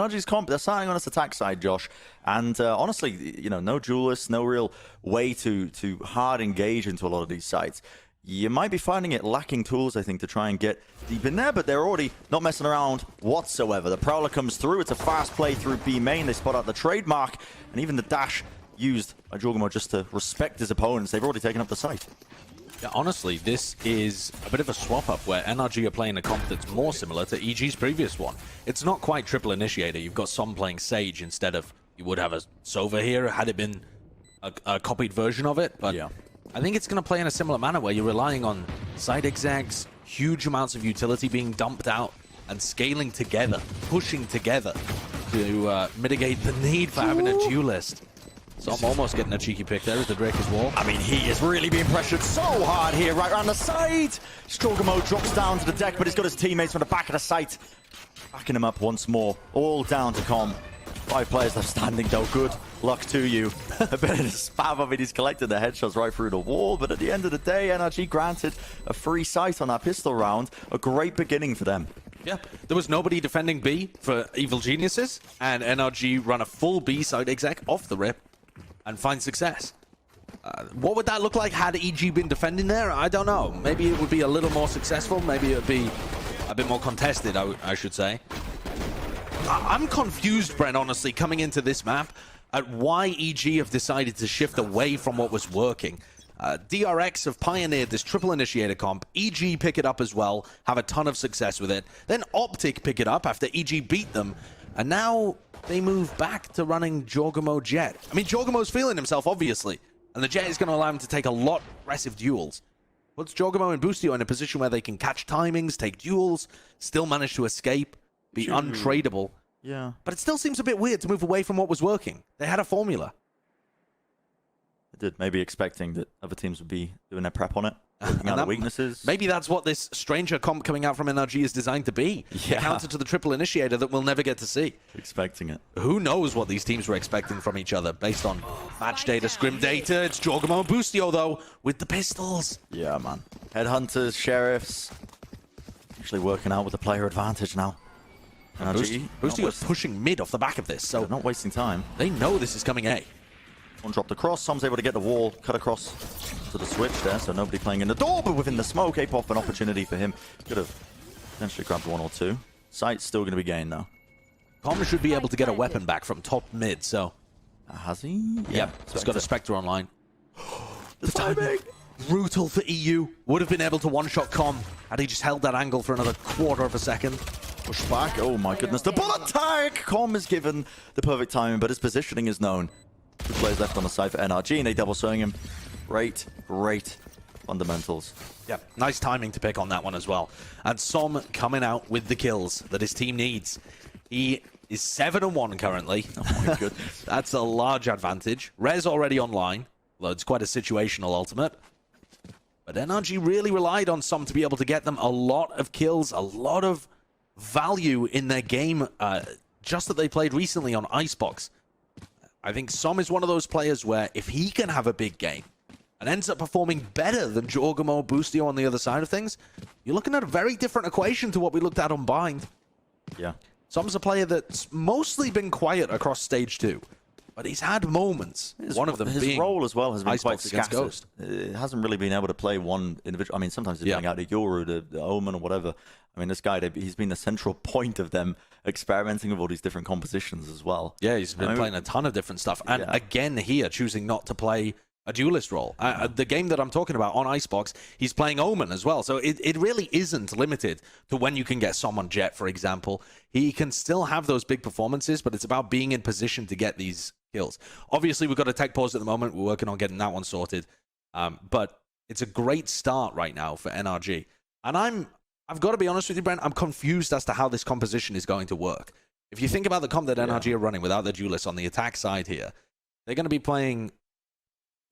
NRG's comp, they're starting on its attack side, Josh. And honestly, you know, no duelists, no real way to hard engage into a lot of these sites. You might be finding it lacking tools, I think, to try and get deep in there, but they're already not messing around whatsoever. The Prowler comes through. It's a fast play through B main. They spot out the trademark, and even the dash used by Jorgamo just to respect his opponents. They've already taken up the site. Yeah, honestly, this is a bit of a swap-up where NRG are playing a comp that's more similar to EG's previous one. It's not quite triple initiator. You've got Som playing Sage instead of... You would have a Sova here had it been a copied version of it, but... Yeah. I think it's going to play in a similar manner where you're relying on side execs, huge amounts of utility being dumped out, and scaling together, pushing together to mitigate the need for having a duelist. So I'm almost getting a cheeky pick there as the Drake is wall. I mean, he is really being pressured so hard here, right around the side. Jorgamo drops down to the deck, but he's got his teammates from the back of the site, backing him up once more. All down to Com. 5 players left standing, though. Good luck to you. A bit of spam of it. He's collected the headshots right through the wall, but at the end of the day, NRG granted a free sight on that pistol round. A great beginning for them. Yeah, there was nobody defending B for Evil Geniuses, and NRG run a full B side exec off the rip and find success. What would that look like had EG been defending there? I don't know. Maybe it would be a little more successful. Maybe it would be a bit more contested, I should say. I'm confused, Brent, honestly, coming into this map at why EG have decided to shift away from what was working. DRX have pioneered this triple initiator comp. EG pick it up as well, have a ton of success with it. Then Optic pick it up after EG beat them. And now they move back to running Jorgamo Jet. I mean, Jorgamo's feeling himself, obviously. And the Jet is going to allow him to take a lot of aggressive duels. Puts Jorgamo and Boostio in a position where they can catch timings, take duels, still manage to escape, be untradeable. Yeah. But it still seems a bit weird to move away from what was working. They had a formula. I did, maybe expecting that other teams would be doing their prep on it, working out the weaknesses. Maybe that's what this stranger comp coming out from NRG is designed to be. Yeah. A counter to the triple initiator that we'll never get to see. Expecting it. Who knows what these teams were expecting from each other based on match data, scrim data. It's Jorgamo and Boostio, though, with the pistols. Yeah, man. Headhunters, sheriffs, actually working out with the player advantage now. Boostio's pushing mid off the back of this, so they're not wasting time. They know this is coming A. One dropped across. Som's able to get the wall cut across to the switch there, so nobody playing in the door, but within the smoke, Apoff, an opportunity for him. Could have potentially grabbed 1 or 2. Sight's still going to be gained, though. Com should be able to get a weapon back from top mid, so... Has he? Yep, he's got a Spectre online. The timing! Brutal for EU. Would have been able to one-shot Com had he just held that angle for another quarter of a second. Push back. Oh my goodness. The bullet tag! Com is given the perfect timing, but his positioning is known. 2 players left on the side for NRG, and they double swing him. Great fundamentals. Yeah, nice timing to pick on that one as well. And Som coming out with the kills that his team needs. He is 7-1 currently. Oh my goodness. That's a large advantage. Rez already online, though it's quite a situational ultimate. But NRG really relied on Som to be able to get them a lot of kills, a lot of value in their game, just that they played recently on Icebox. I think Som is one of those players where if he can have a big game and ends up performing better than Jorgamo, Boostio on the other side of things, you're looking at a very different equation to what we looked at on Bind. Yeah. Som's a player that's mostly been quiet across stage 2, but he's had moments. One of them his being role as well has been quite against scattered. Ghost. It hasn't really been able to play one individual. I mean, sometimes he's playing out the Yoru, the Omen, or whatever. I mean, this guy, he's been the central point of them experimenting with all these different compositions as well. Yeah, he's been playing a ton of different stuff. And again here, choosing not to play a duelist role. The game that I'm talking about on Icebox, he's playing Omen as well. So it really isn't limited to when you can get someone Jet, for example. He can still have those big performances, but it's about being in position to get these kills. Obviously, we've got a tech pause at the moment. We're working on getting that one sorted. But it's a great start right now for NRG. And I've got to be honest with you, Brent, I'm confused as to how this composition is going to work. If you think about the comp that NRG are running without the duelists on the attack side here, they're going to be playing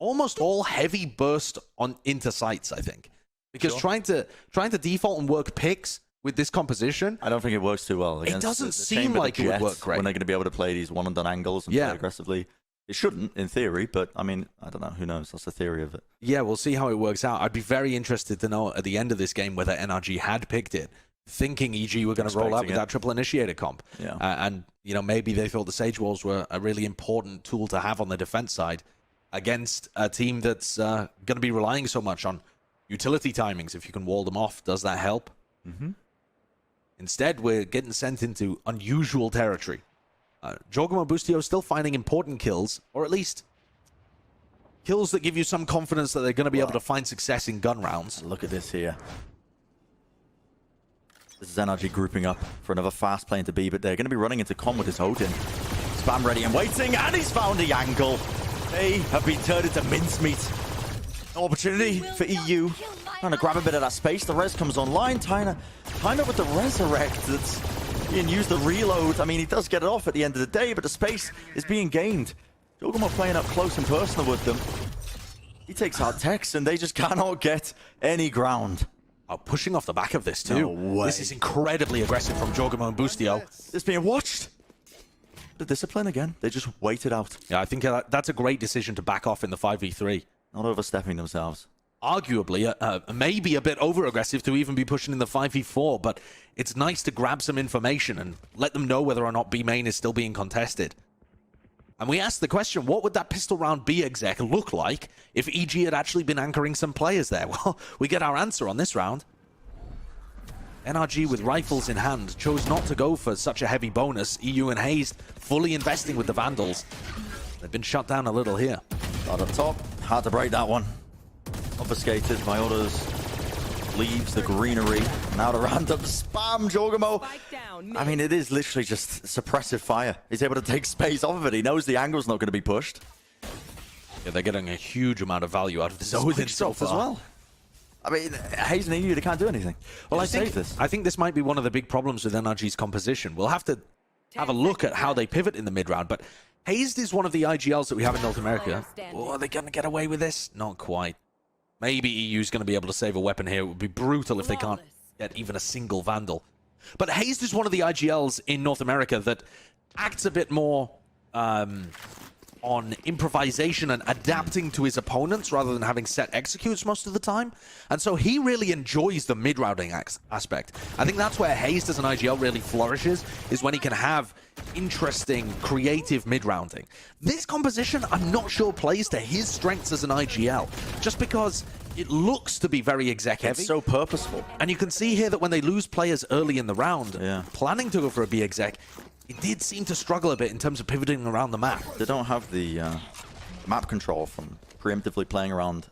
almost all heavy burst into sites, I think. Because trying to default and work picks with this composition, I don't think it works too well. It doesn't seem like it would work great. When they're going to be able to play these one-and-done angles and play aggressively. It shouldn't, in theory, but I mean, I don't know. Who knows? That's the theory of it. Yeah, we'll see how it works out. I'd be very interested to know at the end of this game whether NRG had picked it thinking EG were going to roll out with that triple initiator comp. Yeah. And, you know, maybe they thought the Sage Walls were a really important tool to have on the defense side against a team that's going to be relying so much on utility timings. If you can wall them off, does that help? Mm-hmm. Instead, we're getting sent into unusual territory. Jorgamo Boostio still finding important kills, or at least kills that give you some confidence that they're going to be able to find success in gun rounds. Look at this here. This is NRG grouping up for another fast play into B, but they're going to be running into con with this Odin. Spam ready and waiting, and he's found the angle. They have been turned into mincemeat. No opportunity for EU. Trying to grab a bit of that space. The res comes online. Tyner with the resurrect that's being used, the reload. I mean, he does get it off at the end of the day, but the space is being gained. Jorgamo playing up close and personal with them. He takes out Tex, and they just cannot get any ground. Oh, pushing off the back of this, too. No way. This is incredibly aggressive from Jorgamo and Boostio. It's being watched. The discipline again. They just wait it out. Yeah, I think that's a great decision to back off in the 5v3. Not overstepping themselves. Arguably, maybe a bit over-aggressive to even be pushing in the 5v4, but it's nice to grab some information and let them know whether or not B main is still being contested. And we asked the question, what would that pistol round B exec look like if EG had actually been anchoring some players there? Well, we get our answer on this round. NRG with rifles in hand chose not to go for such a heavy bonus. EU and Hazed fully investing with the Vandals. They've been shut down a little here. Start up top. Hard to break that one. Obfuscated. Violas leaves the greenery. Now to random spam Jorgamo. I mean, it is literally just suppressive fire. He's able to take space off of it. He knows the angle's not going to be pushed. Yeah, they're getting a huge amount of value out of this Odin so far. As well. I mean, Hayes and EU, they can't do anything. Well, I think this might be one of the big problems with NRG's composition. We'll have to have a look at how they pivot in the mid-round, but Hazed is one of the IGLs that we have in North America. Oh, are they going to get away with this? Not quite. Maybe EU's going to be able to save a weapon here. It would be brutal if they can't get even a single Vandal. But Hazed is one of the IGLs in North America that acts a bit more on improvisation and adapting to his opponents rather than having set executes most of the time. And so he really enjoys the mid-rounding aspect. I think that's where Hazed as an IGL really flourishes, is when he can have interesting, creative mid-rounding. This composition, I'm not sure plays to his strengths as an IGL, just because it looks to be very exec-heavy. It's so purposeful. And you can see here that when they lose players early in the round, planning to go for a B exec, it did seem to struggle a bit in terms of pivoting around the map. They don't have the map control from preemptively playing around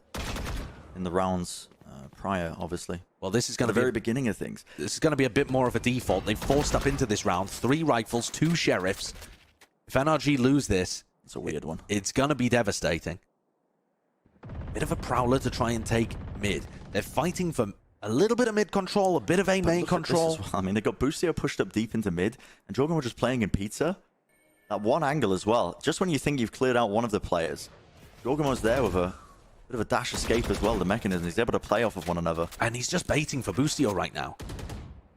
in the rounds prior, obviously. Well, this is going to be the very beginning of things. This is going to be a bit more of a default. They've forced up into this round. 3 rifles, 2 sheriffs. If NRG lose this, it's a weird one. It's going to be devastating. Bit of a prowler to try and take mid. They're fighting for a little bit of mid control, a bit of A main control. Well. I mean, they got Boostio pushed up deep into mid, and Jorgamo just playing in pizza. That one angle as well. Just when you think you've cleared out one of the players, Jorgamo's there with a bit of a dash escape as well, the mechanism. He's able to play off of one another. And he's just baiting for Boostio right now.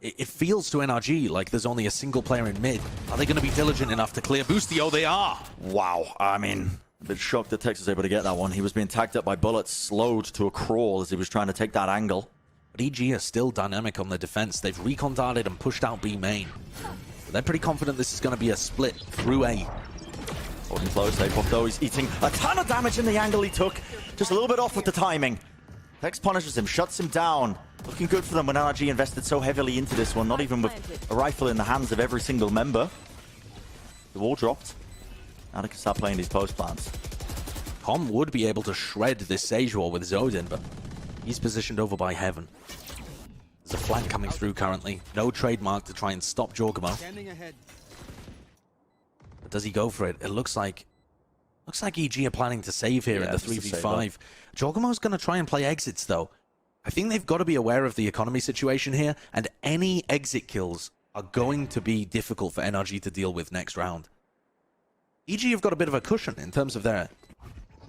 It feels to NRG like there's only a single player in mid. Are they going to be diligent enough to clear Boostio? They are. Wow. I mean, a bit shocked that Tex was able to get that one. He was being tagged up by bullets, slowed to a crawl as he was trying to take that angle. But EG is still dynamic on the defense. They've recon darted and pushed out B main. But they're pretty confident this is going to be a split through A. Holding close, Apoc though, he's eating a ton of damage in the angle he took. Just a little bit off with the timing. Tex punishes him, shuts him down. Looking good for them when NRG invested so heavily into this one, not even with a rifle in the hands of every single member. The wall dropped. Now they can start playing these post plants. Com would be able to shred this Sage Wall with Zodin, but he's positioned over by Heaven. There's a flank coming through currently. No trademark to try and stop Jorgamo. But does he go for it? It looks like EG are planning to save here in the 3v5. Jorgamo's going to try and play exits though. I think they've got to be aware of the economy situation here, and any exit kills are going to be difficult for NRG to deal with next round. EG have got a bit of a cushion in terms of their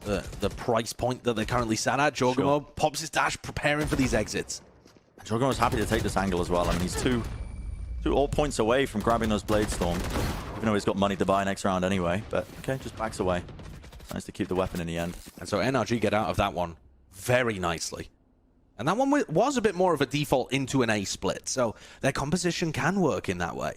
the price point that they're currently sat at. Jorgamo pops his dash, preparing for these exits. Jorgamo's happy to take this angle as well. I mean, he's two all points away from grabbing those Blade Storm. Even though he's got money to buy next round anyway. But, okay, just backs away. Nice to keep the weapon in the end. And so NRG get out of that one very nicely. And that one was a bit more of a default into an A split, so their composition can work in that way.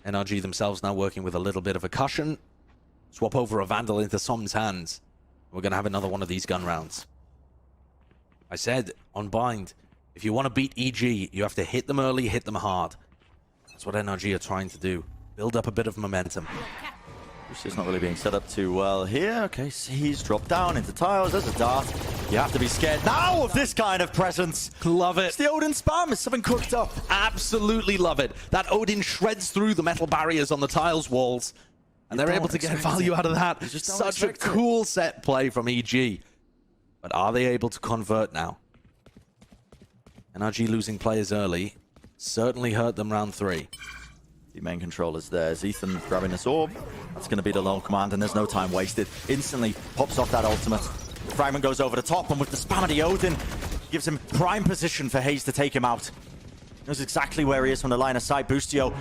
NRG themselves now working with a little bit of a cushion. Swap over a Vandal into Som's hands. We're going to have another one of these gun rounds. I said on Bind, if you want to beat EG, you have to hit them early, hit them hard. That's what NRG are trying to do. Build up a bit of momentum. Lucius not really being set up too well here. Okay, so he's dropped down into tiles. There's a dart. You have to be scared now of this kind of presence. Love it. It's the Odin spam. It's something cooked up. Absolutely love it. That Odin shreds through the metal barriers on the tiles walls. And they're able to get value out of that. It's just such a cool set play from EG. But are they able to convert now? NRG losing players early certainly hurt them round 3. The main controller's there. Ethan grabbing this orb. That's going to be the lull command, and there's no time wasted. Instantly pops off that ultimate. The fragment goes over the top, and with the spam of the Odin, gives him prime position for Hayes to take him out. Knows exactly where he is from the line of sight. Boostio,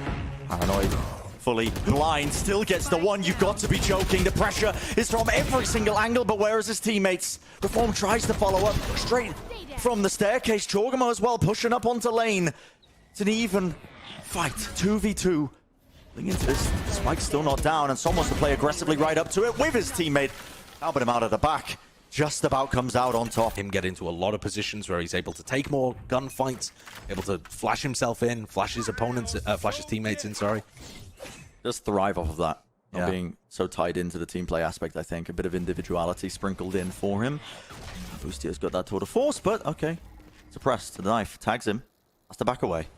paranoid, fully blind, still gets the one. You've got to be joking. The pressure is from every single angle, but where is his teammates? Reform tries to follow up straight from the staircase. Jorgamo as well, pushing up onto lane. It's an even fight, 2v2. Into this, Spike's still not down, and Son wants to play aggressively right up to it with his teammate. Helping him out of the back. Just about comes out on top. Him get into a lot of positions where he's able to take more gunfights, able to flash himself in, flash his opponents, flash his teammates in, sorry. Just thrive off of that. Not being so tied into the team play aspect, I think. A bit of individuality sprinkled in for him. Boostio's got that tour de force, but okay. Suppressed to the knife, tags him. Has to back away.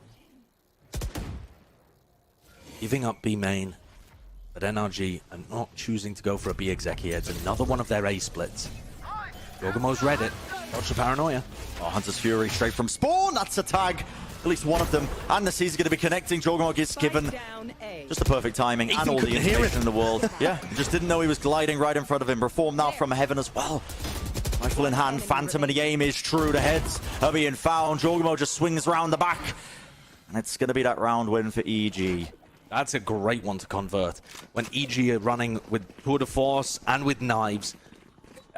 Giving up B main, but NRG are not choosing to go for a B exec here. It's another one of their A splits. Jorgamo's read it. Watch the paranoia. Oh, Hunter's Fury straight from spawn. That's a tag. At least one of them. And the C's going to be connecting. Jorgamo gets given just the perfect timing Ethan and all the information in the world. Yeah, just didn't know he was gliding right in front of him. Reform now from heaven as well. Rifle in hand, Phantom, and the aim is true. The heads are being found. Jorgamo just swings around the back. And it's going to be that round win for EG. That's a great one to convert. When EG are running with tour de force and with knives.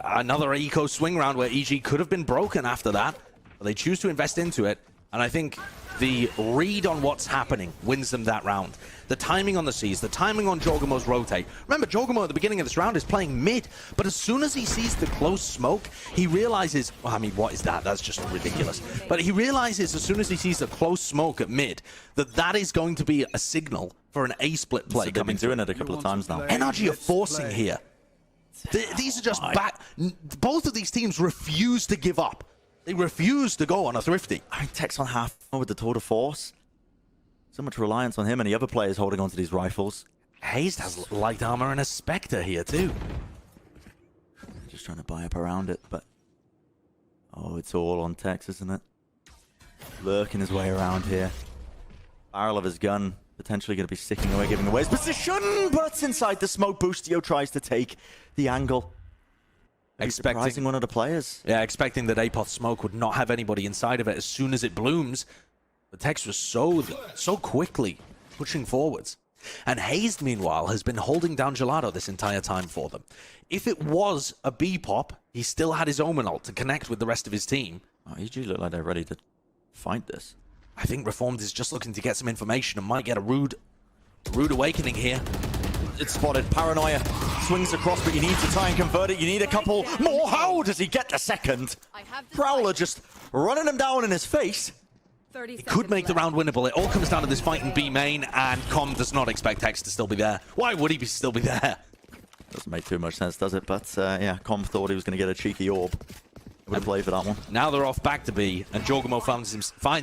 Another eco swing round where EG could have been broken after that. But they choose to invest into it. And I think the read on what's happening wins them that round. The timing on the C's, the timing on Jorgamo's rotate. Remember, Jorgamo at the beginning of this round is playing mid, but as soon as he sees the close smoke, he realizes, well, I mean, what is that? That's just ridiculous. But he realizes as soon as he sees the close smoke at mid, that that is going to be a signal for an A-split play. They've been doing it a couple of times now. NRG are forcing here. These are just back. Both of these teams refuse to give up. They refuse to go on a thrifty. I mean, Tech's on half with the tour de force. So much reliance on him and the other players holding onto these rifles. Hayes has light armor and a Spectre here too. Just trying to buy up around it, but... Oh, it's all on Tex, isn't it? Lurking his way around here. Barrel of his gun, potentially going to be sticking away, giving away his position, but inside the smoke, Boostio tries to take the angle. Expecting one of the players. Yeah, expecting that Apoth smoke would not have anybody inside of it as soon as it blooms. The Tex was so quickly pushing forwards. And Hayes, meanwhile, has been holding down Gelato this entire time for them. If it was a B pop, he still had his Omen ult to connect with the rest of his team. Oh, EG look like they're ready to fight this. I think Reformed is just looking to get some information and might get a rude awakening here. It's spotted. Paranoia swings across, but you need to try and convert it. You need a couple more. How does he get the second? Prowler just running him down in his face. It could make the round winnable. It all comes down to this fight in B main, and Com does not expect Hex to still be there. Why would he still be there? Doesn't make too much sense, does it? But yeah, Com thought he was going to get a cheeky orb. Would have played for that one. Now they're off back to B, and Jorgamo finds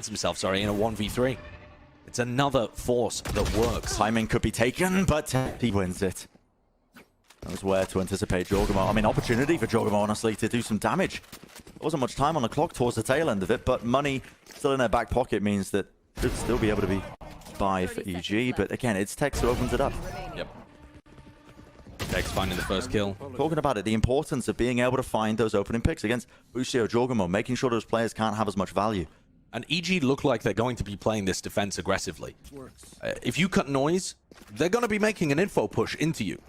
himself in a 1v3. It's another force that works. Timing could be taken, but he wins it. That was where to anticipate Jorgamo. I mean, opportunity for Jorgamo, honestly, to do some damage. There wasn't much time on the clock towards the tail end of it, but money still in their back pocket means that should still be able to be buy for EG. But again, it's Tex who opens it up. Yep. Tex finding the first kill. Talking about it, the importance of being able to find those opening picks against Boostio, Jorgamo, making sure those players can't have as much value. And EG look like they're going to be playing this defense aggressively. If you cut noise, they're going to be making an info push into you.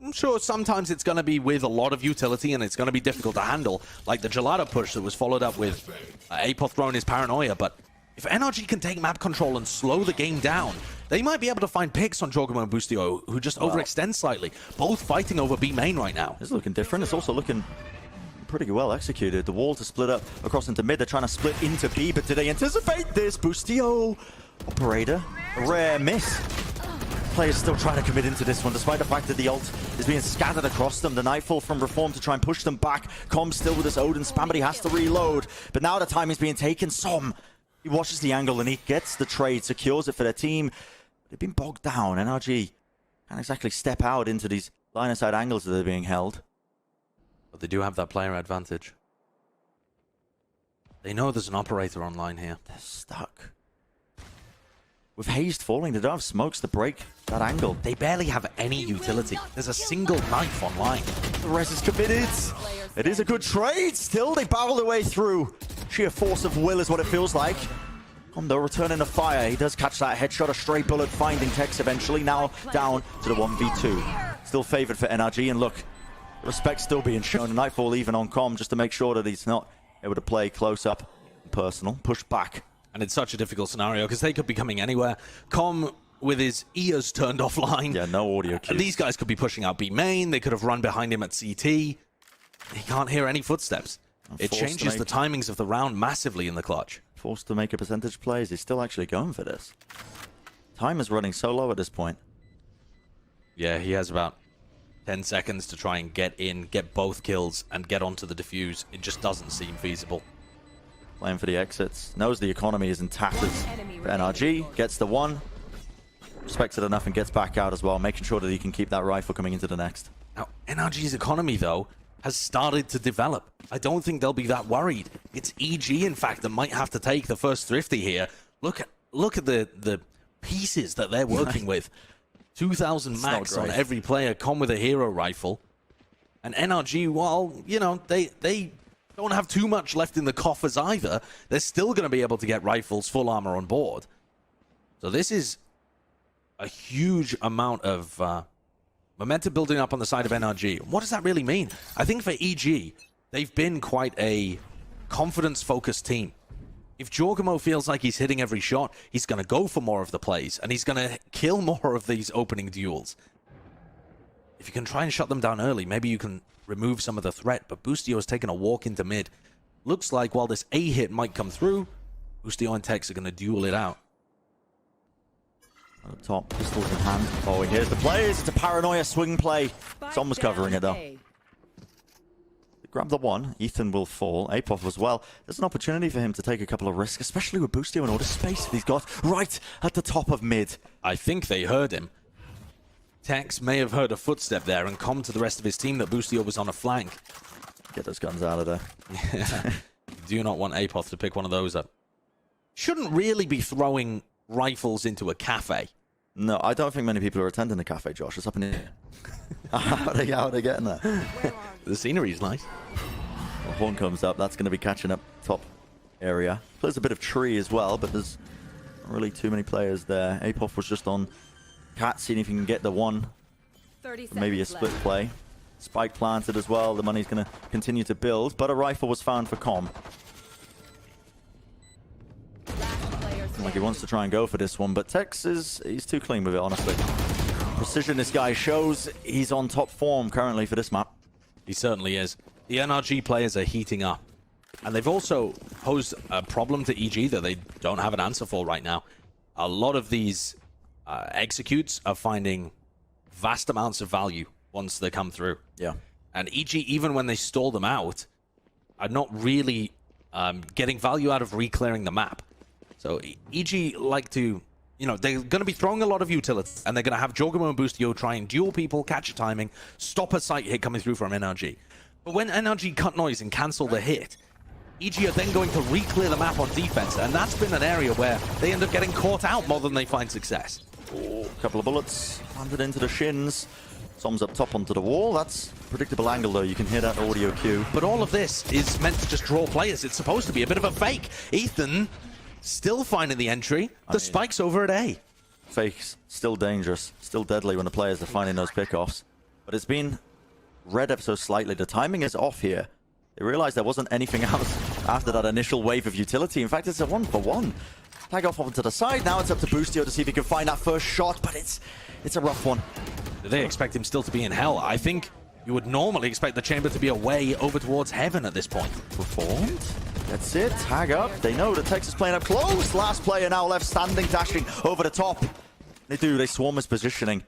I'm sure sometimes it's going to be with a lot of utility and it's going to be difficult to handle, like the Gelato push that was followed up with Apoth throwing his Paranoia. But if NRG can take map control and slow the game down, they might be able to find picks on Jorgamo and Boostio, who just overextend slightly. Both fighting over B main right now. It's looking different. It's also looking pretty well executed. The wall to split up across into mid. They're trying to split into B, but do they anticipate this? Boostio, Operator, a rare miss. Players still trying to commit into this one, despite the fact that the ult is being scattered across them. The Nightfall from Reform to try and push them back. Com still with his Odin spam, but he has to reload. But now the time is being taken. Som, he watches the angle and he gets the trade, secures it for their team. They've been bogged down. NRG can't exactly step out into these line-of-sight angles that they're being held. But they do have that player advantage. They know there's an Operator online here. They're stuck. With Hazed falling, they don't have smokes to break that angle. They barely have any utility. There's a single knife online. The res is committed. It is a good trade. Still, they barrel their way through. Sheer force of will is what it feels like. Hondo returning the fire. He does catch that headshot, a stray bullet, finding Tex eventually. Now down to the 1v2. Still favored for NRG, and look, respect still being shown. Nightfall even on Com, just to make sure that he's not able to play close up and personal. Push back. And it's such a difficult scenario because they could be coming anywhere. Com with his ears turned offline. Yeah, no audio cues. These guys could be pushing out B main. They could have run behind him at CT. He can't hear any footsteps. It changes the timings of the round massively in the clutch. Forced to make a percentage play. Is he still actually going for this? Time is running so low at this point. Yeah, he has about 10 seconds to try and get in, get both kills, and get onto the defuse. It just doesn't seem feasible. Playing for the exits. Knows the economy is in tatters. NRG gets the one. Respects it enough and gets back out as well, making sure that he can keep that rifle coming into the next. Now, NRG's economy, though, has started to develop. I don't think they'll be that worried. It's EG, in fact, that might have to take the first thrifty here. Look at the pieces that they're working with. 2,000 max on every player, Com with a hero rifle. And NRG, well, you know, they don't have too much left in the coffers either. They're still going to be able to get rifles, full armor on board. So this is a huge amount of momentum building up on the side of NRG. What does that really mean? I think for EG, they've been quite a confidence-focused team. If Jorgamo feels like he's hitting every shot, he's going to go for more of the plays, and he's going to kill more of these opening duels. If you can try and shut them down early, maybe you can remove some of the threat, but Boostio has taken a walk into mid. Looks like while this A hit might come through, Boostio and Tex are going to duel it out. Up top, pistols in hand. Oh, and here's the plays. It's a Paranoia swing play. Someone's covering it, though. Grab the one. Ethan will fall. Apoth as well. There's an opportunity for him to take a couple of risks, especially with Boostio and all the space that he's got right at the top of mid. I think they heard him. Tex may have heard a footstep there and come to the rest of his team that Boostio was on a flank. Get those guns out of there. Yeah. Do not want Apoth to pick one of those up. Shouldn't really be throwing rifles into a cafe. No, I don't think many people are attending the cafe, Josh. It's up in here. How are they getting there? The scenery's nice. The horn comes up. That's going to be catching up top area. There's a bit of tree as well, but there's not really too many players there. Apoth was just on Cat, seeing if he can get the one. Maybe a split play. Spike planted as well. The money's going to continue to build, but a rifle was found for Com. Like he wants to try and go for this one, but Tex he's too clean with it, honestly. Precision this guy shows. He's on top form currently for this map. He certainly is. The NRG players are heating up. And they've also posed a problem to EG that they don't have an answer for right now. A lot of these executes are finding vast amounts of value once they come through. Yeah. And EG, even when they stall them out, are not really getting value out of re-clearing the map. So EG like to, you know, they're going to be throwing a lot of utility, and they're going to have Jorgamo and Boostio try and duel people, catch a timing, stop a sight hit coming through from NRG. But when NRG cut noise and cancel the hit, EG are then going to re-clear the map on defense, and that's been an area where they end up getting caught out more than they find success. A couple of bullets landed into the shins. Som's up top onto the wall. That's a predictable angle, though. You can hear that audio cue. But all of this is meant to just draw players. It's supposed to be a bit of a fake. Ethan still finding the entry. The spike's over at A. Fake's still dangerous, still deadly when the players are finding those pickoffs. but it's been read ever so slightly. The timing is off here. They realized there wasn't anything else after that initial wave of utility. In fact, it's a 1-for-1. Tag off onto the side. Now it's up to Boostio to see if he can find that first shot, but it's a rough one. Do they expect him still to be in hell? I think you would normally expect the chamber to be away over towards heaven at this point. Performed. That's it. Tag up. They know the Texas playing up close. Last player now left standing, dashing over the top. They do. They swarm his positioning.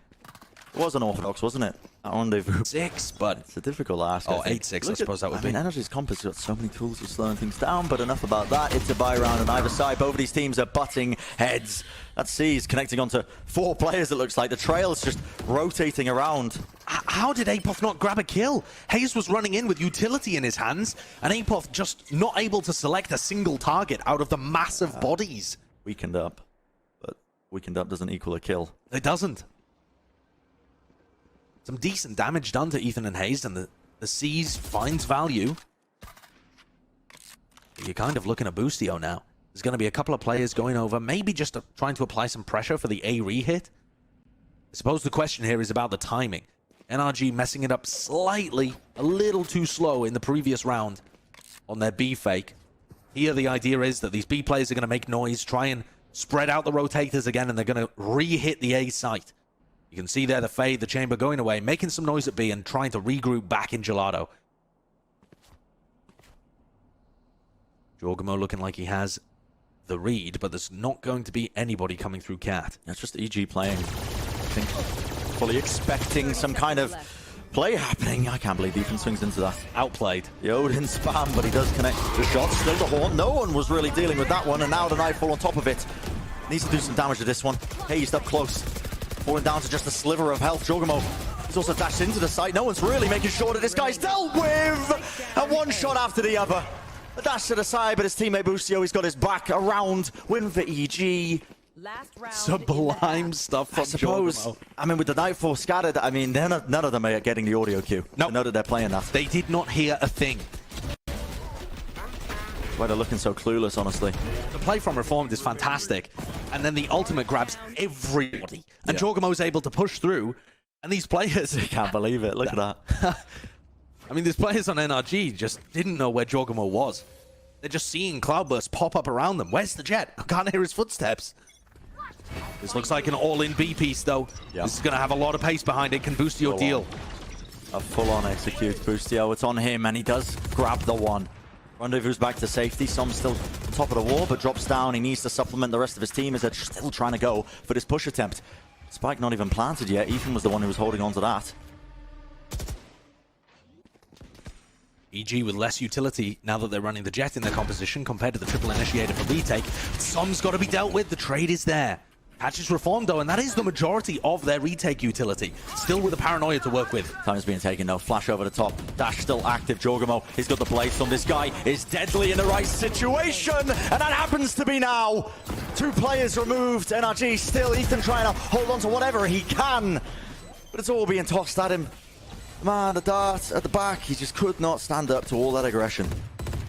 It was unorthodox, wasn't it? That rendezvous. 6, but It's a difficult ask. oh, 8-6. I suppose that would be. I mean, NRG's comp has got so many tools for slowing things down, but enough about that. It's a buy round on either side. Both of these teams are butting heads. That C's connecting onto 4 players, it looks like. The trail's just rotating around. How did Apoth not grab a kill? Hayes was running in with utility in his hands, and Apoth just not able to select a single target out of the massive bodies. Weakened up. But weakened up doesn't equal a kill. It doesn't. Some decent damage done to Ethan and Hayes, and the C's finds value. You're kind of looking at Boostio now. There's going to be a couple of players going over, maybe just trying to apply some pressure for the A re-hit. I suppose the question here is about the timing. NRG messing it up slightly, a little too slow in the previous round on their B fake. Here the idea is that these B players are going to make noise, try and spread out the rotators again, and they're going to re-hit the A site. You can see there the Fade, the chamber going away, making some noise at B and trying to regroup back in Gelato. Jorgamo looking like he has the read, but there's not going to be anybody coming through Cat. That's just EG playing. I think fully expecting some kind of play happening. I can't believe Ethan swings into that. Outplayed. The Odin spam, but he does connect the shot. Still the horn. No one was really dealing with that one, and now the Nightfall on top of it. Needs to do some damage to this one. Hayes up close. Falling down to just a sliver of health. Jorgamo, he's also dashed into the site. No one's really making sure that this guy's dealt with. And one shot after the other. A dash to the side, but his teammate Boostio, he's got his back around. Win for EG. Sublime stuff from Jorgamo. I mean, with the Nightfall scattered, I mean, none of them are getting the audio cue. No. They know that they're playing that. They did not hear a thing. Why they're looking so clueless, honestly. The play from Reformed is fantastic. And then the ultimate grabs everybody. And Jorgamo's able to push through. And these players... I can't believe it. Look at that. I mean, these players on NRG just didn't know where Jorgamo was. They're just seeing Cloudburst pop up around them. Where's the Jet? I can't hear his footsteps. This looks like an all-in B piece, though. Yep. This is going to have a lot of pace behind it. Can Boostio deal? A full-on execute. Boostio, it's on him, and he does grab the one. Rendezvous back to safety. Som's still on top of the wall, but drops down. He needs to supplement the rest of his team as they're still trying to go for this push attempt. Spike not even planted yet. Ethan was the one who was holding on to that. EG with less utility now that they're running the Jet in their composition compared to the triple initiator for retake. Som's got to be dealt with. The trade is there. Patches Reformed though, and that is the majority of their retake utility. Still with a paranoia to work with. Time's being taken now. Flash over the top. Dash still active. Jorgamo, he's got the blades on. This guy is deadly in the right situation, and that happens to be now. 2 players removed. NRG still. Ethan trying to hold on to whatever he can, but it's all being tossed at him. Man, the dart at the back, he just could not stand up to all that aggression.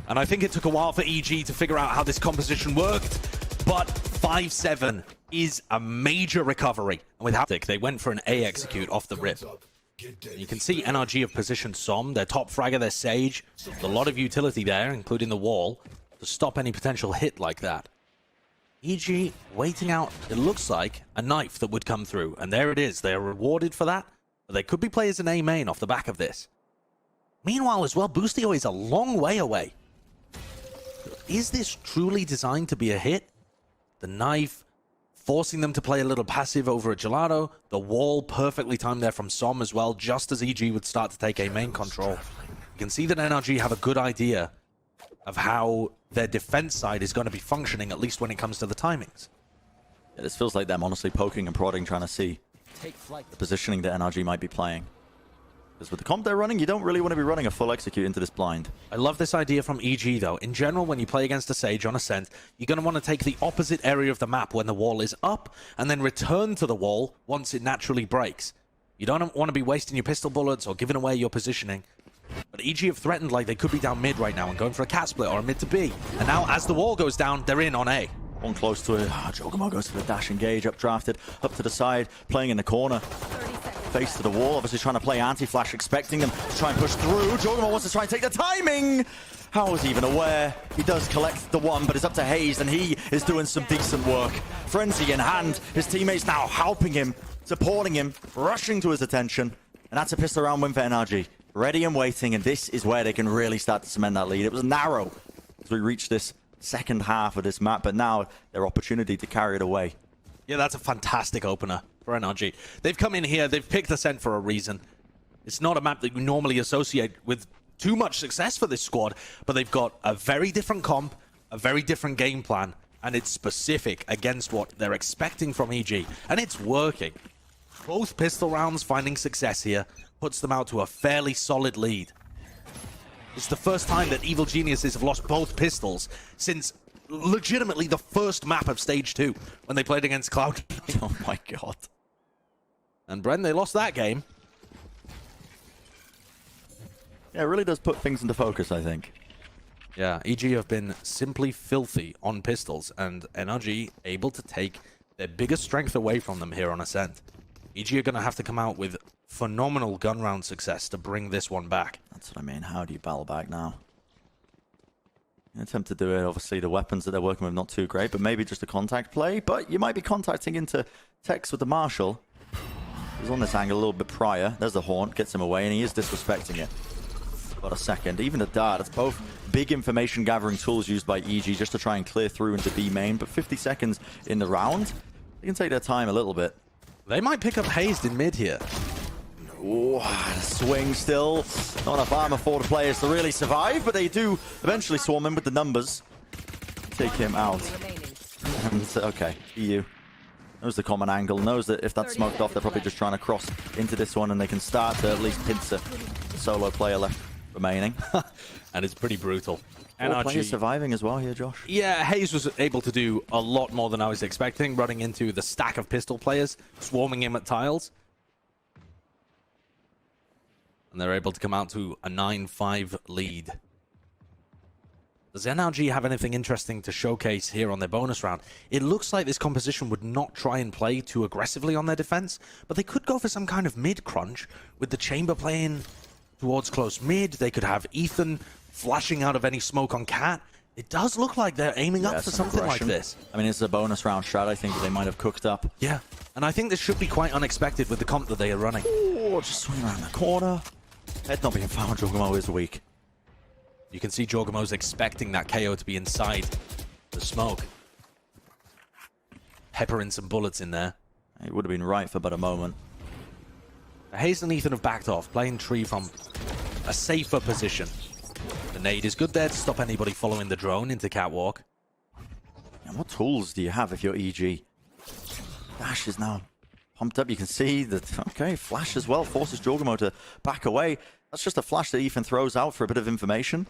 And I think it took a while for EG to figure out how this composition worked, but 5-7 is a major recovery. And with Haptic, they went for an A execute off the rip. You can see NRG have positioned Som, their top fragger, their Sage. There's a lot of utility there, including the wall, to stop any potential hit like that. EG waiting out, it looks like, a knife that would come through. And there it is. They are rewarded for that. But they could be players in A main off the back of this. Meanwhile as well, Boostio is a long way away. Is this truly designed to be a hit? The knife forcing them to play a little passive over a Gelato. The wall perfectly timed there from Som as well, just as EG would start to take A main control. You can see that NRG have a good idea of how their defense side is going to be functioning, at least when it comes to the timings. Yeah, this feels like them honestly poking and prodding, trying to see the positioning that NRG might be playing. Because with the comp they're running, you don't really want to be running a full execute into this blind. I love this idea from EG though. In general, when you play against a Sage on Ascent, you're going to want to take the opposite area of the map when the wall is up, and then return to the wall once it naturally breaks. You don't want to be wasting your pistol bullets or giving away your positioning. But EG have threatened like they could be down mid right now and going for a cat split or a mid to B. And now as the wall goes down, they're in on A. One close to it. Jorgamo goes for the dash engage, updrafted, up to the side, playing in the corner. face to the wall, obviously trying to play anti-flash, expecting them to try and push through. Jorgamo wants to try and take the timing. How is he even aware? He does collect the one, but it's up to Hayes, and he is doing some decent work. Frenzy in hand. His teammates now helping him, supporting him, rushing to his attention. And that's a pistol round win for NRG. Ready and waiting, and this is where they can really start to cement that lead. It was narrow as we reached this second half of this map, but now their opportunity to carry it away. Yeah, that's a fantastic opener for NRG. They've come in here, they've picked ASCENT for a reason. It's not a map that you normally associate with too much success for this squad, but they've got a very different comp, a very different game plan, and it's specific against what they're expecting from EG, and it's working. Both pistol rounds finding success here puts them out to a fairly solid lead. It's the first time that Evil Geniuses have lost both pistols since legitimately the first map of Stage 2 when they played against Cloud. Oh my god. And Bren, they lost that game. Yeah, it really does put things into focus, I think. Yeah, EG have been simply filthy on pistols, and NRG able to take their biggest strength away from them here on ASCENT. EG are going to have to come out with phenomenal gun round success to bring this one back. That's what I mean. How do you battle back now? An attempt to do it. Obviously, the weapons that they're working with not too great, but maybe just a contact play. But you might be contacting into Tex with the Marshal. He's on this angle a little bit prior. There's the Haunt, gets him away, and he is disrespecting it. About a second. Even the Dart. It's both big information gathering tools used by EG just to try and clear through into B main. But 50 seconds in the round, they can take their time a little bit. They might pick up Hazed in mid here. Oh, swing still. Not enough armor for the players to really survive, but they do eventually swarm him with the numbers. Take him out. And, okay, EU knows the common angle, knows that if that's smoked off, they're probably just trying to cross into this one, and they can start to at least pincer the solo player left remaining. And it's pretty brutal. NRG players surviving as well here, Josh. Yeah, Hayes was able to do a lot more than I was expecting, running into the stack of pistol players, swarming him at tiles. And they're able to come out to a 9-5 lead. Does NRG have anything interesting to showcase here on their bonus round? It looks like this composition would not try and play too aggressively on their defense, but they could go for some kind of mid-crunch with the Chamber playing towards close mid. They could have Ethan flashing out of any smoke on Cat. It does look like they're aiming up for something like this. I mean, it's a bonus round strat, I think, that they might have cooked up. Yeah, and I think this should be quite unexpected with the comp that they are running. Oh, just swing around the corner. Head not being found, Jorgamo is weak. You can see Jorgamo's expecting that KO to be inside the smoke. Peppering some bullets in there. It would have been right for but a moment. Hayes and Ethan have backed off, playing Tree from a safer position. The nade is good there to stop anybody following the drone into Catwalk. And what tools do you have if you're EG? Dash is now pumped up. You can see that, okay, flash as well forces Jorgamo to back away. That's just a flash that Ethan throws out for a bit of information.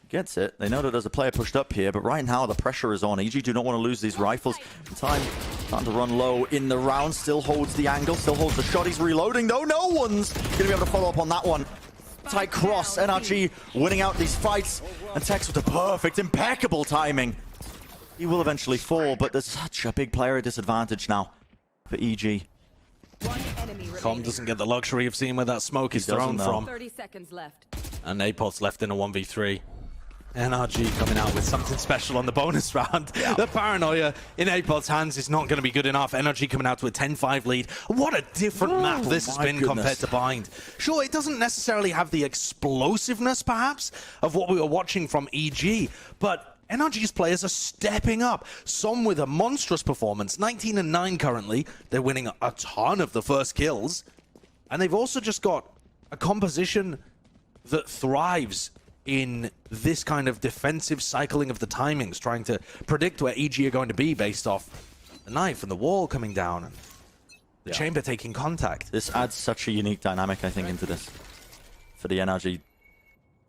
Gets it. They know that there's a player pushed up here, but right now the pressure is on. EG do not want to lose these rifles. Time starting to run low in the round. Still holds the angle, still holds the shot. He's reloading though. No one's going to be able to follow up on that one. Tight cross. NRG winning out these fights. And Tex with the perfect, impeccable timing. He will eventually fall, but there's such a big player disadvantage now for EG. Com doesn't get the luxury of seeing where that smoke is thrown from. 30 seconds left. And Apot's left in a 1v3. NRG coming out with something special on the bonus round. Yeah. The paranoia in Apot's hands is not going to be good enough. NRG coming out to a 10-5 lead. What a different map this has been compared to Bind. Sure, it doesn't necessarily have the explosiveness, perhaps, of what we were watching from EG, but NRG's players are stepping up, some with a monstrous performance. 19-9 currently. They're winning a ton of the first kills. And they've also just got a composition that thrives in this kind of defensive cycling of the timings, trying to predict where EG are going to be based off the knife and the wall coming down and the chamber taking contact. This adds such a unique dynamic, I think, into this for the NRG.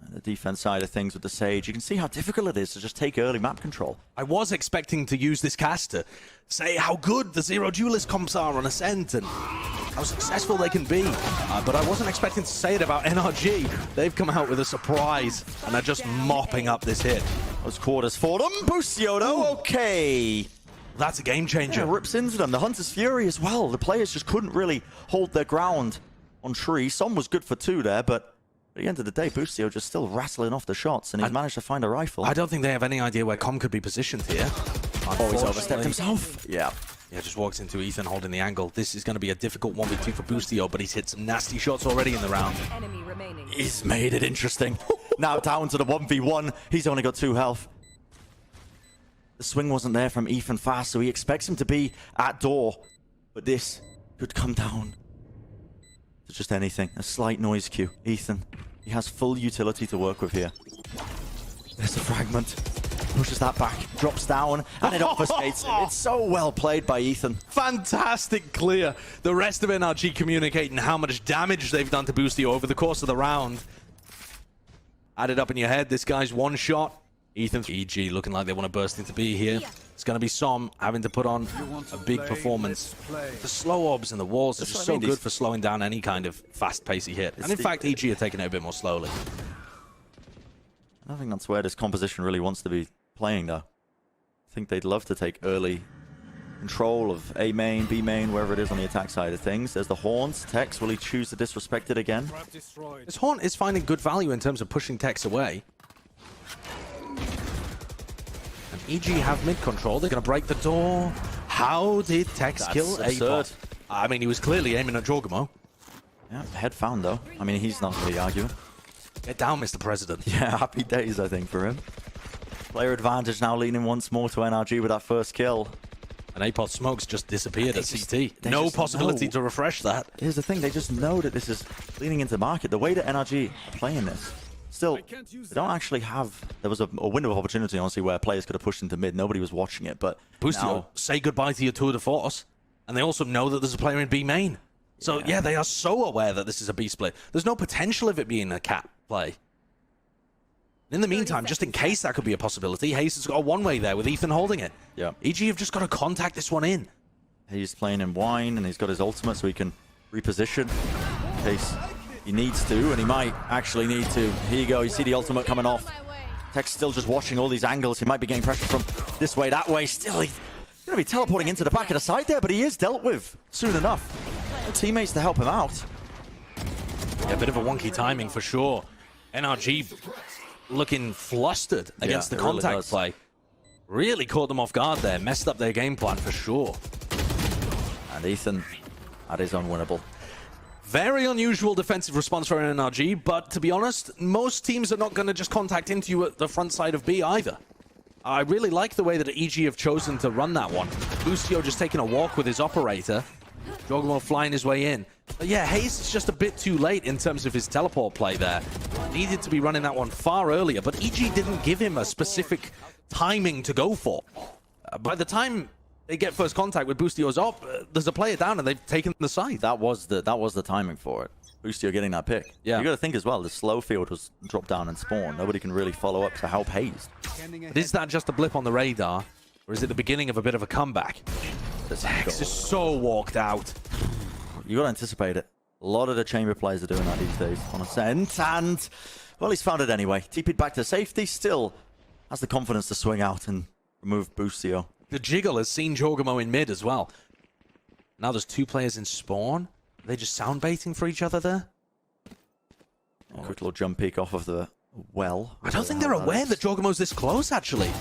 The defense side of things with the Sage. You can see how difficult it is to just take early map control. I was expecting to use this cast to say how good the Zero Duelist comps are on ASCENT and how successful they can be. But I wasn't expecting to say it about NRG. They've come out with a surprise and are just mopping up this hit. Those quarters for them. Boost Yodo. Okay. That's a game changer. Yeah, rips into them. The Hunter's Fury as well. The players just couldn't really hold their ground on Tree. Som was good for 2 there, but at the end of the day, Boostio just still rattling off the shots, and he's managed to find a rifle. I don't think they have any idea where Com could be positioned here. Oh, he's overstepped himself. Yeah. Yeah, just walks into Ethan holding the angle. This is going to be a difficult 1v2 for Boostio, but he's hit some nasty shots already in the round. Enemy remaining. He's made it interesting. Now down to the 1v1. He's only got 2 health. The swing wasn't there from Ethan fast, so he expects him to be at door. But this could come down to just anything. A slight noise cue. Ethan, he has full utility to work with here. There's a fragment. Pushes that back, drops down, and it obfuscates him. It's so well played by Ethan. Fantastic clear. The rest of NRG communicating how much damage they've done to Boostio over the course of the round. Add it up in your head. This guy's 1 shot. Ethan, EG looking like they want to burst into B here. It's going to be Som having to put on a big performance. The slow orbs and the walls are just so good for slowing down any kind of fast-pacey hit. And in fact, EG are taking it a bit more slowly. I think that's where this composition really wants to be playing, though. I think they'd love to take early control of A main, B main, wherever it is on the attack side of things. There's the Horns. Tex, will he choose to disrespect it again? This Horn is finding good value in terms of pushing Tex away. And EG have mid control. They're going to break the door. How did Tex kill A-Pot? I mean, he was clearly aiming at Jorgamo. Yeah, head found, though. I mean, he's not really arguing. Get down, Mr. President. Yeah, happy days, I think, for him. Player advantage now leaning once more to NRG with that first kill. And A-Pot smokes just disappeared at CT. No possibility to refresh that. Here's the thing, they just know that this is leaning into the market. The way that NRG are playing this, still, they don't actually have... There was a window of opportunity, honestly, where players could have pushed into mid. Nobody was watching it, but Boostio, now... say goodbye to your tour de force. And they also know that there's a player in B main. So, yeah, they are so aware that this is a B split. There's no potential of it being a cap play. In the meantime, just in case that could be a possibility, Hayes has got a one-way there with Ethan holding it. Yeah. EG have just got to contact this one in. He's playing in wine, and he's got his ultimate so he can reposition in case he needs to, and he might actually need to. Here you go, you see the ultimate coming off. Tex still just watching all these angles. He might be getting pressure from this way, that way. Still, he's going to be teleporting into the back of the side there, but he is dealt with soon enough. No teammates to help him out. Yeah, a bit of a wonky timing for sure. NRG looking flustered against the contact play. Really caught them off guard there. Messed up their game plan for sure. And Ethan, that is unwinnable. Very unusual defensive response for NRG, but to be honest, most teams are not going to just contact into you at the front side of B either. I really like the way that EG have chosen to run that one. Boostio just taking a walk with his operator. Jorgamo flying his way in. But yeah, Hayes is just a bit too late in terms of his teleport play there. Needed to be running that one far earlier, but EG didn't give him a specific timing to go for. By the time they get first contact with Boostio's op, there's a player down and they've taken the side. That was the timing for it. Boostio getting that pick. Yeah. You got to think as well, the slow field was dropped down and spawned. Nobody can really follow up to help Hayes. But is that just a blip on the radar, or is it the beginning of a bit of a comeback? Tex is so walked out. You got to anticipate it. A lot of the chamber players are doing that these days on ASCENT, and well, he's found it anyway. TP'd back to safety, still has the confidence to swing out and remove Boostio. The jiggle has seen Jorgamo in mid as well. Now there's 2 players in spawn. Are they just sound baiting for each other there? A quick little jump peek off of the well. I don't think they're aware that Jorgamo's this close, actually.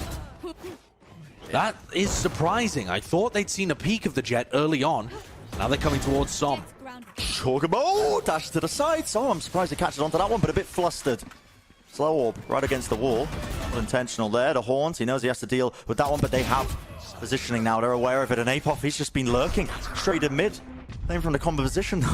That is surprising. I thought they'd seen a peek of the jet early on. Now they're coming towards Som. Jorgamo dash to the side. So I'm surprised he catches onto that one, but a bit flustered. Slow orb right against the wall. Not intentional there. The Horns, he knows he has to deal with that one, but they have positioning now. They're aware of it. And Apop, he's just been lurking straight in mid. Playing from the composition.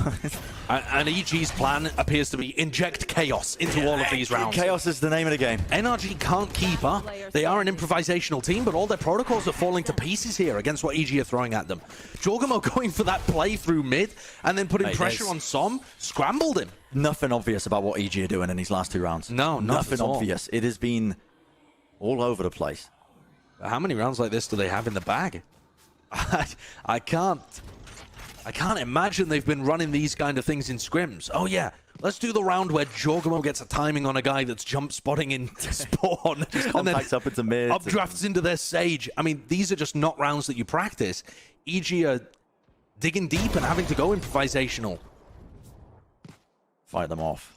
And EG's plan appears to be inject chaos into all of these rounds. Chaos is the name of the game. NRG can't keep up. They are an improvisational team, but all their protocols are falling to pieces here against what EG are throwing at them. Jorgamo going for that play through mid and then putting pressure on Som, scrambled him. Nothing obvious about what EG are doing in these last 2 rounds. No, nothing obvious. It has been all over the place. How many rounds like this do they have in the bag? I can't imagine they've been running these kind of things in scrims. Oh yeah, Let's do the round where Jorgamo gets a timing on a guy that's jump spotting into spawn. And then Contacts up into mid. updrafts into their Sage. I mean, these are just not rounds that you practice. EG are digging deep and having to go improvisational. Fight them off.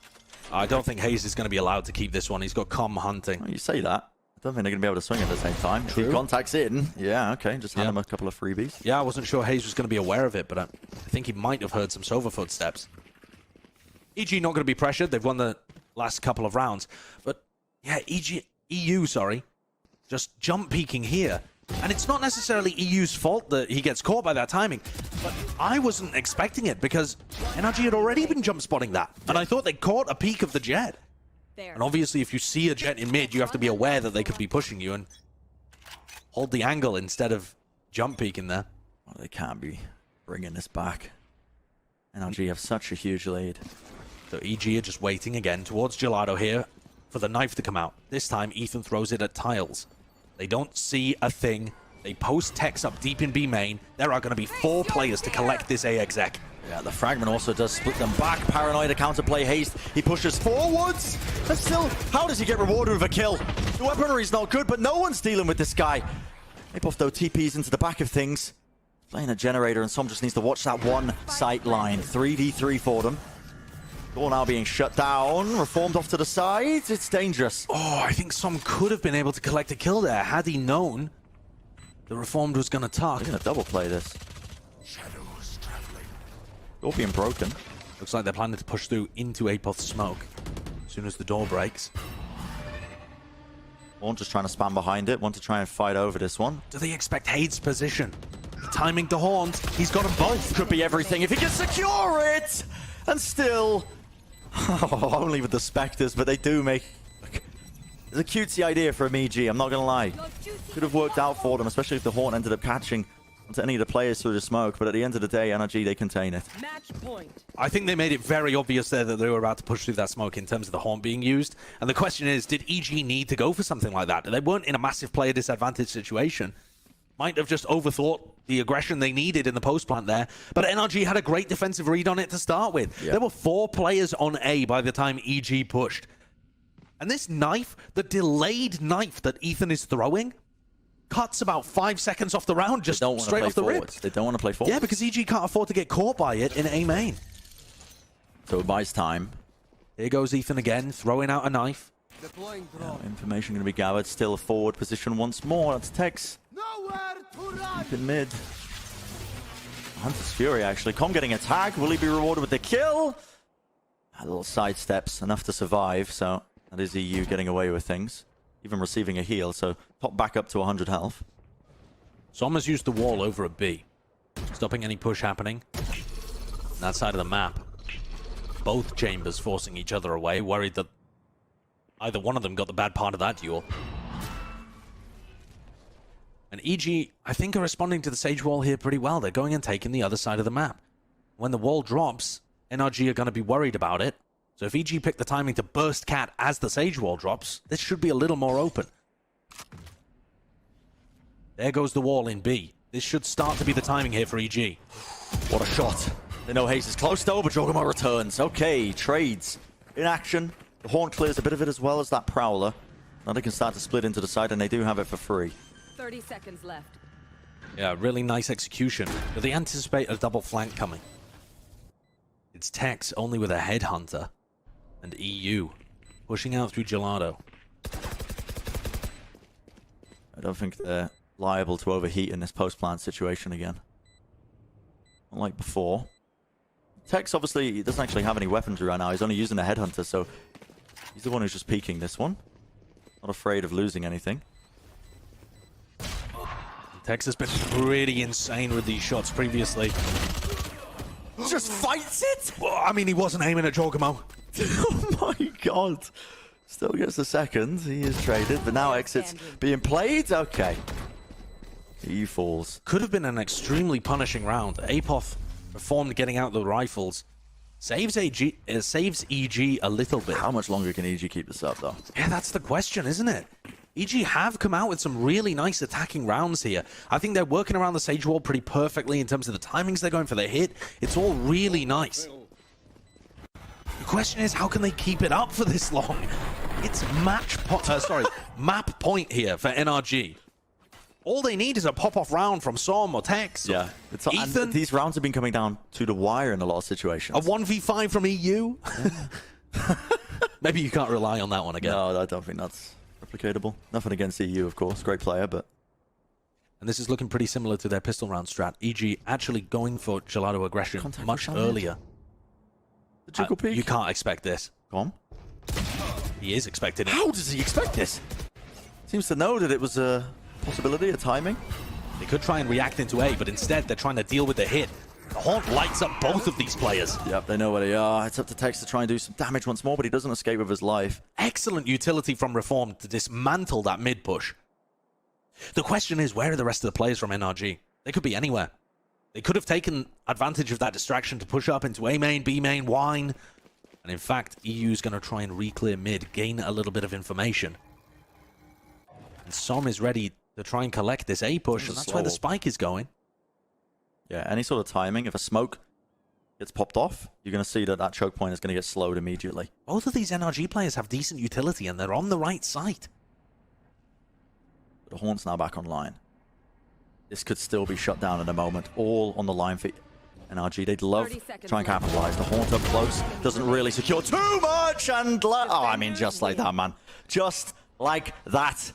I don't think Hayes is going to be allowed to keep this one. He's got comm hunting. Well, you say that. I don't think they're going to be able to swing at the same time. If he contacts in, yeah, okay, just hand him a couple of freebies. Yeah, I wasn't sure Hayes was going to be aware of it, but I think he might have heard some Sova footsteps. EG not going to be pressured. They've won the last couple of rounds. But, yeah, EU, just jump peeking here. And it's not necessarily EU's fault that he gets caught by that timing, but I wasn't expecting it because NRG had already been jump spotting that. And I thought they caught a peek of the Jet. And obviously, if you see a Jet in mid, you have to be aware that they could be pushing you and hold the angle instead of jump peeking there. Well, they can't be bringing this back. NRG have such a huge lead. So EG are just waiting again towards Gelato here for the knife to come out. This time, Ethan throws it at tiles. They don't see a thing. They post Tex up deep in B main. There are going to be 4 players to collect this A exec. Yeah, the fragment also does split them back. Paranoid to counterplay Haste. He pushes forwards. And still, how does he get rewarded with a kill? The weaponry's not good, but no one's dealing with this guy. Apoth, though, TPs into the back of things. Playing a generator, and Som just needs to watch that one sight line. 3v3 for them. Door now being shut down. Reformed off to the side. It's dangerous. Oh, I think Som could have been able to collect a kill there had he known the Reformed was going to tuck. They're going to double play this. Door being broken. Looks like they're planning to push through into Apoth's smoke as soon as the door breaks. One just trying to spam behind it. Want to try and fight over this one. Do they expect Hade's position? Timing to Haunt. He's got them both. Could be everything if he can secure it. And still, only with the Spectres, but they do make... It's a cutesy idea for EG, I'm not going to lie. Could have worked out for them, especially if the Haunt ended up catching onto any of the players through the smoke, but at the end of the day, NRG, they contain it. Match point. I think they made it very obvious there that they were about to push through that smoke in terms of the Haunt being used. And the question is, did EG need to go for something like that? They weren't in a massive player disadvantage situation. Might have just overthought the aggression they needed in the post plant there. But NRG had a great defensive read on it to start with. There were 4 players on A by the time EG pushed. And this knife, the delayed knife that Ethan is throwing, cuts about 5 seconds off the round, just straight off the rip. They don't want to play forwards. Yeah, because EG can't afford to get caught by it in A main. So it buys time. Here goes Ethan again, throwing out a knife. Information going to be gathered. Still a forward position once more. That's Tex. Deep in mid. Hunter's Fury, actually. Com getting a tag. Will he be rewarded with the kill? A little sidesteps, enough to survive. So that is EU getting away with things. Even receiving a heal, so pop back up to 100 health. Som has used the wall over a B, stopping any push happening. On that side of the map, both chambers forcing each other away, worried that either one of them got the bad part of that duel. And EG, I think, are responding to the Sage wall here pretty well. They're going and taking the other side of the map. When the wall drops, NRG are going to be worried about it. So if EG pick the timing to burst Cat as the Sage wall drops, this should be a little more open. There goes the wall in B. This should start to be the timing here for EG. What a shot. They know Hayes is close though, but Jorgamo returns. Okay, trades in action. The Haunt clears a bit of it as well as that Prowler. Now they can start to split into the side, and they do have it for free. 30 seconds left. Yeah, really nice execution. But they anticipate a double flank coming. It's Tex only with a Headhunter. And EU pushing out through Gelato. I don't think they're liable to overheat in this post-plant situation again. Unlike before. Tex obviously he doesn't actually have any weaponry right now. He's only using a Headhunter, so he's the one who's just peeking this one. Not afraid of losing anything. Tex has been pretty insane with these shots previously. Just fights it? Well, I mean, he wasn't aiming at Jorgamo. Oh my god. Still gets a second. He is traded, but now exits being played. Okay. He falls. Could have been an extremely punishing round. Apoth performed getting out the rifles. Saves EG a little bit. How much longer can EG keep this up, though? Yeah, that's the question, isn't it? EG have come out with some really nice attacking rounds here. I think they're working around the Sage wall pretty perfectly in terms of the timings they're going for their hit. It's all really nice. You question is, how can they keep it up for this long? It's map point here for NRG. All they need is a pop-off round from Som or Tex. Yeah. Ethan. And these rounds have been coming down to the wire in a lot of situations. A 1v5 from EU? Maybe you can't rely on that one again. No, I don't think that's replicatable. Nothing against EU, of course. Great player, but... And this is looking pretty similar to their pistol round strat. EG actually going for gelato aggression Contact much with earlier. The jiggle peek. You can't expect this. Go on. He is expecting it. How does he expect this? Seems to know that it was a possibility, a timing. They could try and react into A, but instead they're trying to deal with the hit. The Haunt lights up both of these players. Yep, they know where they are. It's up to Tex to try and do some damage once more, but he doesn't escape with his life. Excellent utility from Reform to dismantle that mid push. The question is, where are the rest of the players from NRG? They could be anywhere. They could have taken advantage of that distraction to push up into A main, B main, Wine. And in fact, EU's going to try and re-clear mid, gain a little bit of information. And Som is ready to try and collect this A push, and that's where the spike is going. Yeah, any sort of timing. If a smoke gets popped off, you're going to see that that choke point is going to get slowed immediately. Both of these NRG players have decent utility, and they're on the right site. But the Haunt's now back online. This could still be shut down in a moment. All on the line for NRG. They'd love to try and capitalize. The Haunt up close doesn't really secure too much, and oh, I mean, just like that, man. Just like that.